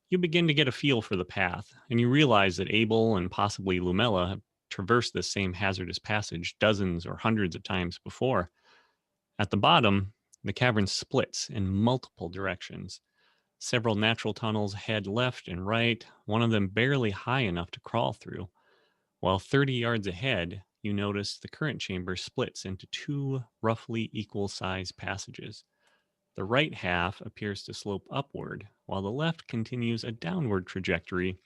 you begin to get a feel for the path, and you realize that Abel and possibly Lumella have traversed this same hazardous passage dozens or hundreds of times before. At the bottom, the cavern splits in multiple directions. Several natural tunnels head left and right, one of them barely high enough to crawl through. While 30 yards ahead, you notice the current chamber splits into 2 roughly equal-sized passages. The right half appears to slope upward, while the left continues a downward trajectory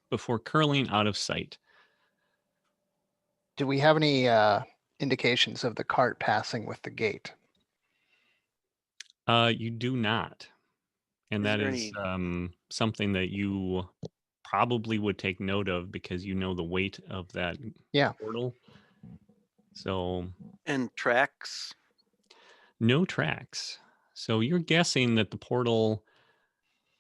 before curling out of sight. Do we have any indications of the cart passing with the gate? You do not. And Is that there is any- something that you probably would take note of because you know the weight of that portal. So And tracks. no tracks. So you're guessing that the portal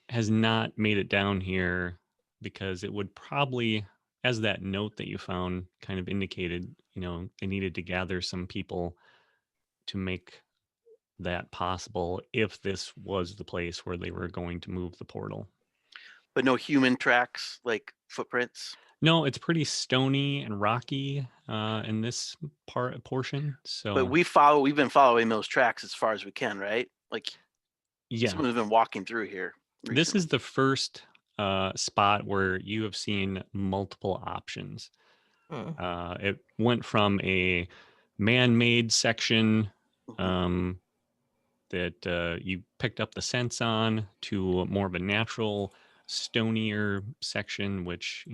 has not made it down here because it would probably, as that note that you found kind of indicated, they needed to gather some people to make that possible if this was the place where they were going to move the portal. But no human tracks, like footprints. No, it's pretty stony and rocky in this portion. So, But we've been following those tracks as far as we can, right? Like yeah, someone's been walking through here. this recently. is the first spot where you have seen multiple options. It went from a man-made section that you picked up the scents on to more of a natural, stonier section, which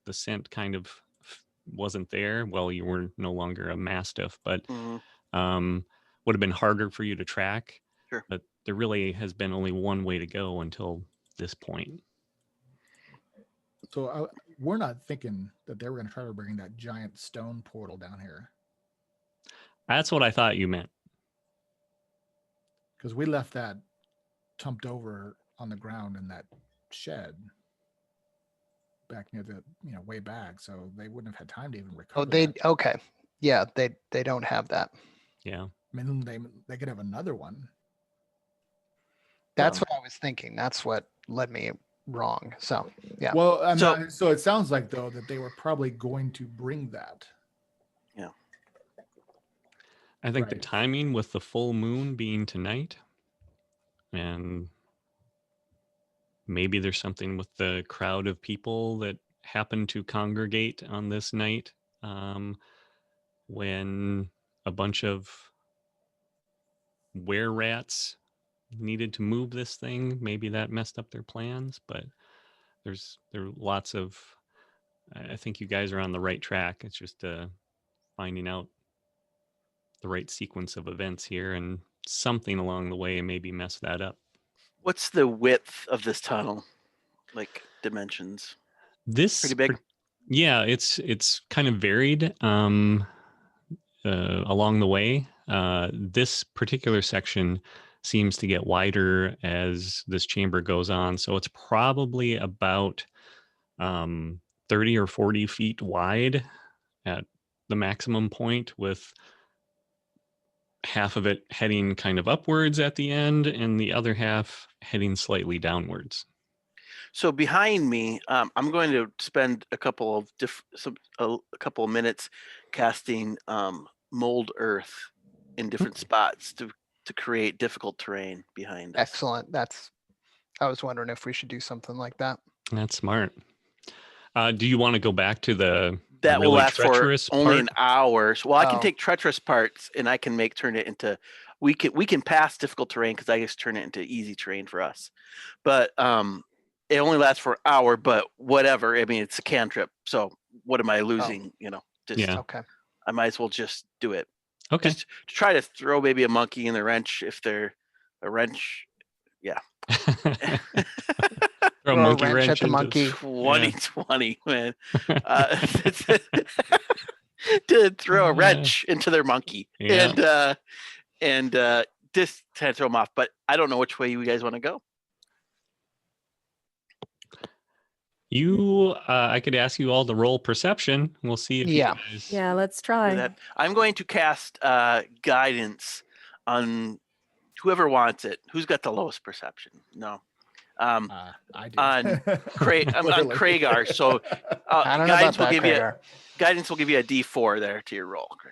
the scent kind of wasn't there. Well, you were no longer a mastiff, but would have been harder for you to track. Sure. But there really has been only one way to go until this point. So we're not thinking that they were going to try to bring that giant stone portal down here, That's what I thought you meant. because we left that tumped over on the ground in that shed back near the way back, so they wouldn't have had time to even recover. Oh, they that. okay. Yeah, they don't have that. Yeah. I mean, they could have another one. That's what I was thinking. That's what led me wrong. So yeah. Well, So- so it sounds like though that they were probably going to bring that. I think the Right. timing with the full moon being tonight, and maybe there's something with the crowd of people that happened to congregate on this night when a bunch of were-rats needed to move this thing. Maybe that messed up their plans, but there are lots of, I think you guys are on the right track. It's just finding out the right sequence of events here, and something along the way maybe mess that up. What's the width of this tunnel? Like dimensions? This Pretty big? Yeah, it's kind of varied along the way. This particular section seems to get wider as this chamber goes on, so it's probably about 30 or 40 feet wide at the maximum point, with half of it heading kind of upwards at the end and the other half heading slightly downwards. So behind me, I'm going to spend a couple of minutes casting mold earth in different spots to create difficult terrain behind us. Excellent. I was wondering if we should do something like that. That's smart. Do you want to go back to the That will really last for treacherous only part? an hour. So, well, I can Oh. take treacherous parts and I can turn it into. We can pass difficult terrain because I just turn it into easy terrain for us. But it only lasts for an hour. But whatever. I mean, it's a cantrip. So what am I losing? Just Yeah. Okay. I might as well just do it. Okay. Just to try to throw maybe a monkey in the wrench if they're a wrench. Throw a Throw a monkey wrench at the into- monkey. 2020, man. To throw a wrench into their monkey Yeah. and just kind of throw them off. But I don't know which way you guys want to go. I could ask you all to roll perception. We'll see if Yeah. you guys. Yeah, let's Do try. that. I'm going to cast guidance on whoever wants it. Who's got the lowest perception? No. I do. On I'm on Clearly. Kragar. So I don't know about guidance will that, give you Kragar. guidance will give you a D4 there to your roll, Kragar.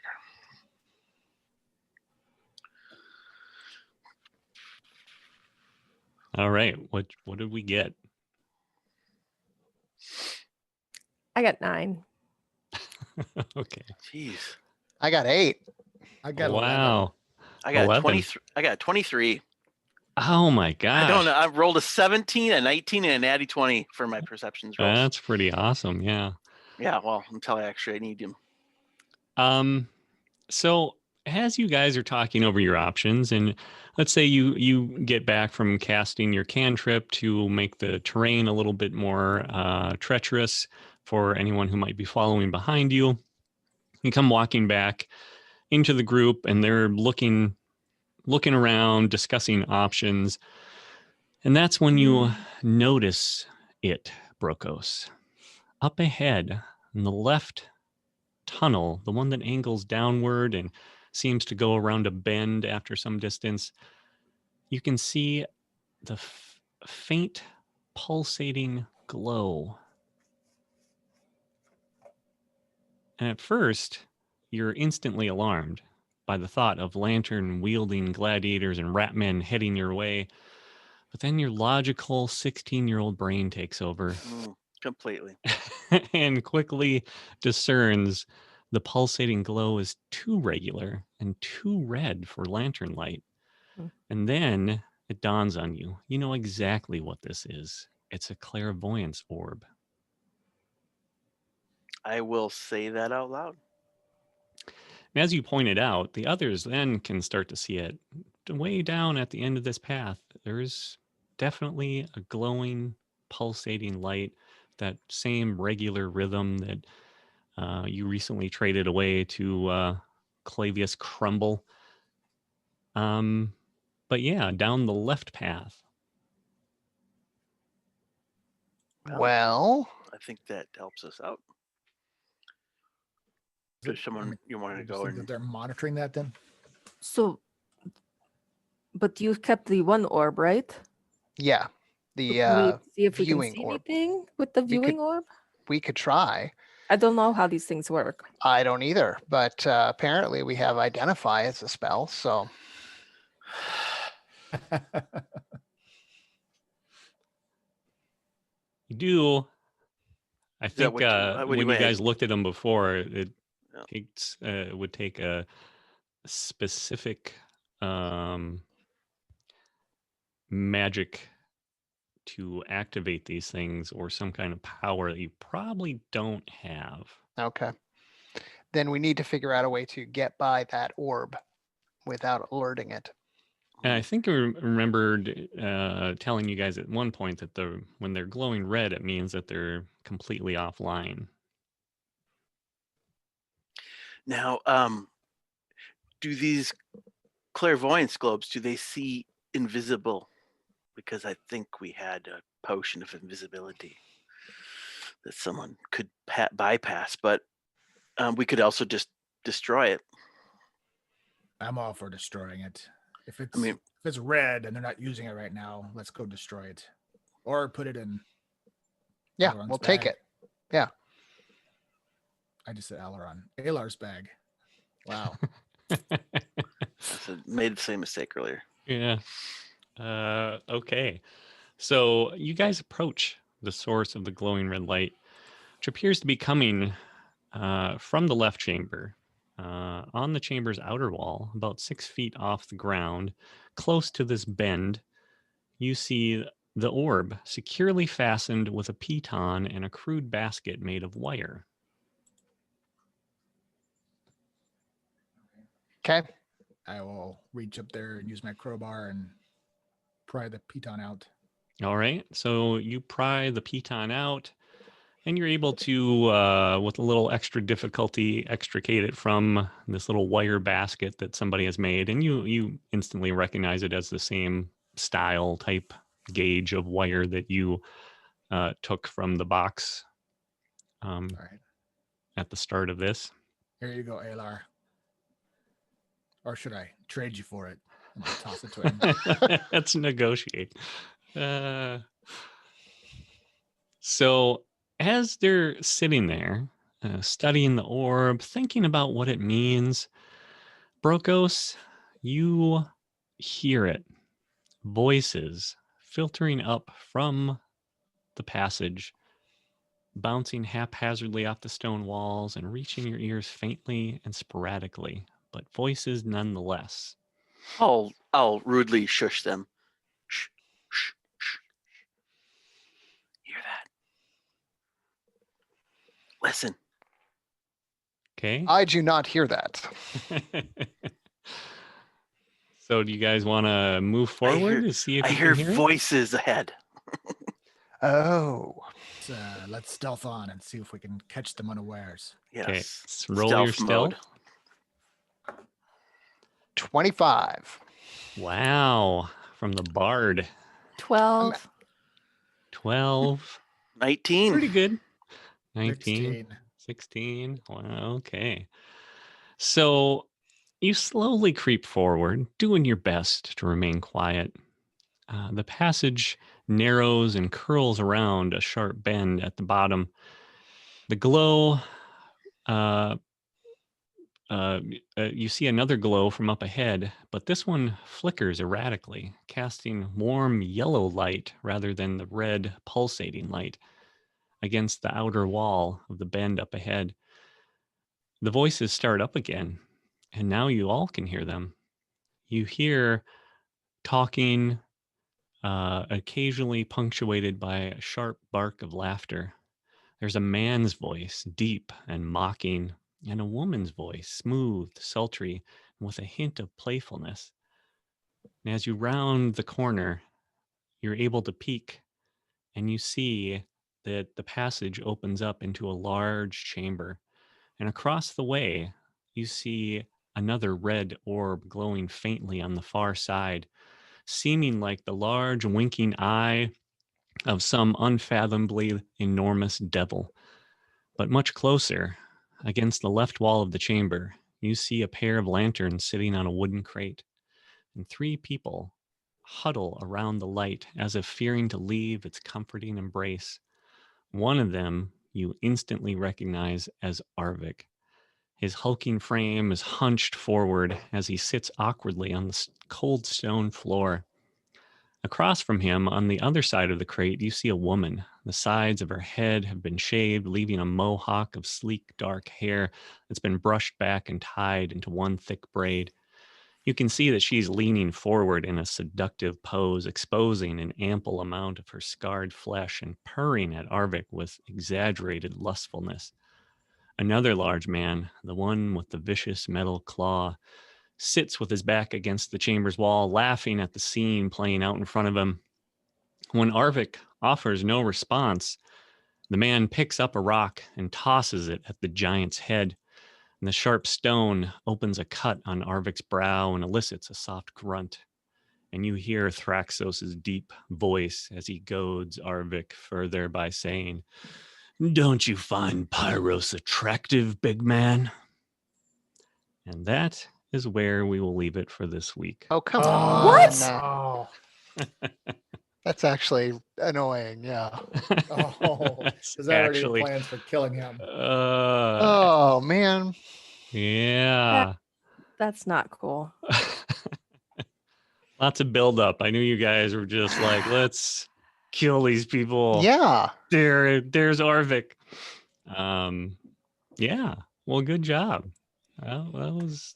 All right. What did we get? I got 9. Okay. Jeez. I got 8. I got 11. Wow. I got 11. 23. I got 23. Oh my gosh. I don't know. I rolled a 17, a 19, and an natty 20 for my perceptions rolls. That's pretty awesome. Yeah. Yeah, well, until I need him. So as you guys are talking over your options, and let's say you get back from casting your cantrip to make the terrain a little bit more treacherous for anyone who might be following behind you, you come walking back into the group, and they're looking looking around, discussing options. And that's when you notice it, Brokos. Up ahead in the left tunnel, the one that angles downward and seems to go around a bend after some distance, you can see the faint pulsating glow. And at first, you're instantly alarmed by the thought of lantern-wielding gladiators and rat men heading your way. But then your logical 16-year-old brain takes over Completely. and quickly discerns the pulsating glow is too regular and too red for lantern light. And then it dawns on you. You know exactly what this is. It's a clairvoyance orb. I will say that out loud. And as you pointed out, the others then can start to see it way down at the end of this path. There's definitely a glowing, pulsating light, that same regular rhythm that you recently traded away to Clavius Crumble. But yeah, down the left path. Well, I think that helps us out. Is There's it- someone you want to you just go think that and they're monitoring that then? So, but you kept the one orb, right? yeah, Can the we see if we can viewing see orb. anything with the We viewing could- orb? We could try. I don't know how these things work. I don't either, but apparently we have identify as a spell. So You do. I that think what you when you had? guys looked at them before, it Yeah. takes it would take a specific magic to activate these things, or some kind of power that you probably don't have. okay, then we need to figure out a way to get by that orb without alerting it. And I think I remembered telling you guys at one point that when they're glowing red, it means that they're completely offline. Now, do these clairvoyance globes, do they see invisible? Because I think we had a potion of invisibility that someone could bypass, but we could also just destroy it. I'm all for destroying it. If it's I mean, if it's red and they're not using it right now, let's go destroy it, or put it in. Yeah, Aileron's we'll take bag. it. Yeah. I just said Aileron. Alar's bag. Wow. made the same mistake earlier. Yeah. Okay. So you guys approach the source of the glowing red light, which appears to be coming from the left chamber. On the chamber's outer wall, about 6 feet off the ground, close to this bend, you see the orb securely fastened with a piton and a crude basket made of wire. Okay. I will reach up there and use my crowbar and pry the piton out. All right. So you pry the piton out, and you're able to, with a little extra difficulty, extricate it from this little wire basket that somebody has made. And you instantly recognize it as the same style type gauge of wire that you took from the box All right. at the start of this. Here you go, Alar. Or should I trade you for it and just toss it to him? Let's negotiate. So as they're sitting there, studying the orb, thinking about what it means, Brokos, you hear it. Voices filtering up from the passage, bouncing haphazardly off the stone walls and reaching your ears faintly and sporadically, but voices nonetheless. I'll rudely shush them. Shh, shh, shh. Hear that? Listen. Okay. I do not hear that. So do you guys want to move forward to see if I you hear can hear it? voices ahead. Oh, Let's stealth on and see if we can catch them unawares. Okay, Yes. roll your Stealth mode. stealth. 25. Wow. From the Bard. 12. 12. 19. Pretty good. 19. 16. 16. Wow. Okay. So you slowly creep forward, doing your best to remain quiet. The passage narrows and curls around a sharp bend at the bottom. The glow, uh, you see another glow from up ahead, but this one flickers erratically, casting warm yellow light rather than the red pulsating light against the outer wall of the bend up ahead. The voices start up again, and now you all can hear them. You hear talking, occasionally punctuated by a sharp bark of laughter. There's a man's voice, deep and mocking, and a woman's voice, smooth, sultry, and with a hint of playfulness. And as you round the corner, you're able to peek, and you see that the passage opens up into a large chamber. And across the way, you see another red orb glowing faintly on the far side, seeming like the large winking eye of some unfathomably enormous devil. But much closer, against the left wall of the chamber, you see a pair of lanterns sitting on a wooden crate, and 3 people huddle around the light as if fearing to leave its comforting embrace. One of them you instantly recognize as Arvik. His hulking frame is hunched forward as he sits awkwardly on the cold stone floor. Across from him, on the other side of the crate, you see a woman. The sides of her head have been shaved, leaving a mohawk of sleek, dark hair that's been brushed back and tied into one thick braid. You can see that she's leaning forward in a seductive pose, exposing an ample amount of her scarred flesh and purring at Arvik with exaggerated lustfulness. Another large man, the one with the vicious metal claw, sits with his back against the chamber's wall, laughing at the scene playing out in front of him. When Arvik offers no response, the man picks up a rock and tosses it at the giant's head. And the sharp stone opens a cut on Arvik's brow and elicits a soft grunt. And you hear Thraxos's deep voice as he goads Arvik further by saying, "Don't you find Pyros attractive, big man?" And that is where we will leave it for this week. Oh, come Oh, on. What? Oh, That's actually annoying. Yeah. oh. That's There's already actually, plans for killing him. Oh, man. yeah. That's not cool. Lots of buildup. I knew you guys were just like, let's kill these people. Yeah. There's Arvik. Yeah. Well, good job. Well,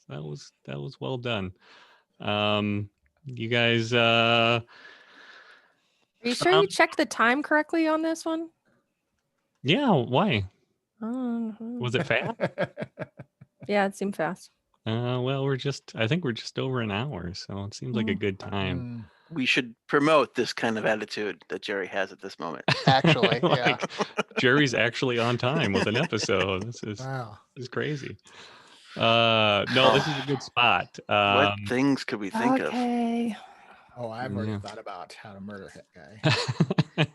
that was well done. You guys Are you sure you Um, checked the time correctly on this one? yeah, why? Mhm. Was it fast? Yeah, it seemed fast. Well, I think we're just over an hour, so it seems like a good time. We should promote this kind of attitude that Jerry has at this moment. Actually, yeah. Like, Jerry's actually on time with an episode. This Wow. is crazy. No, this is a good spot. What things could we think of? Okay. Oh, I've already Yeah. thought about how to murder that guy.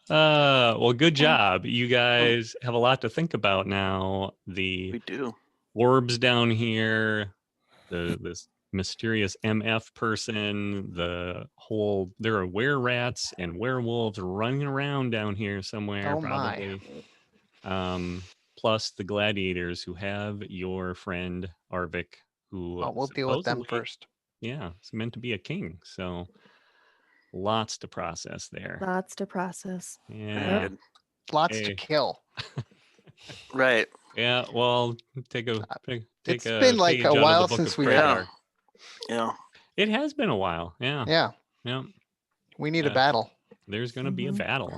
Well, good job. You guys have a lot to think about now. The We do. orbs down here, this mysterious MF person, there are were-rats and werewolves running around down here somewhere, Oh, my. probably. Plus the gladiators who have your friend Arvik, who Oh, we'll deal with them supposedly, first. yeah, is meant to be a king. So lots to process there. Lots to process. Yeah. Good. Lots to Hey. kill. Right. Yeah, well, take a It's a been like page a out of the while book since of we Kragar. Yeah. It has been a while. Yeah. Yeah. Yeah. We need a Uh, battle. There's going to be a Mhm. battle.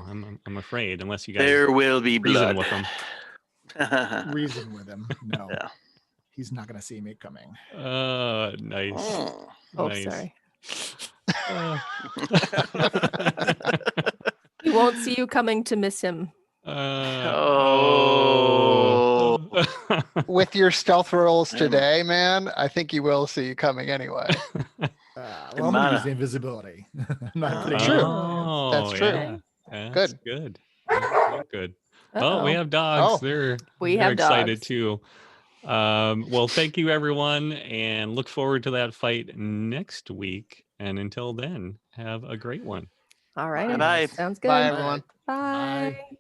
I'm afraid, unless you guys There will be reason blood. with them. Reason with him. No. Yeah. He's not going to see me coming. Nice. Oh. Oh, Nice. sorry. Uh, He won't see you coming to miss him. oh. Oh. Oh, With your stealth rolls I'm- today, man, I think you will see you coming anyway. Well, I'm going to Mana. use the invisibility. I'm not putting True. Oh, That's true. yeah. That's Good. good. That's real good. Oh, we Uh-oh. have dogs. Oh. They're We they're have excited dogs. too. Well, thank you everyone, and look forward to that fight next week. And until then, have a great one. All right. Bye-bye. Sounds good. Bye, everyone. Bye. Bye.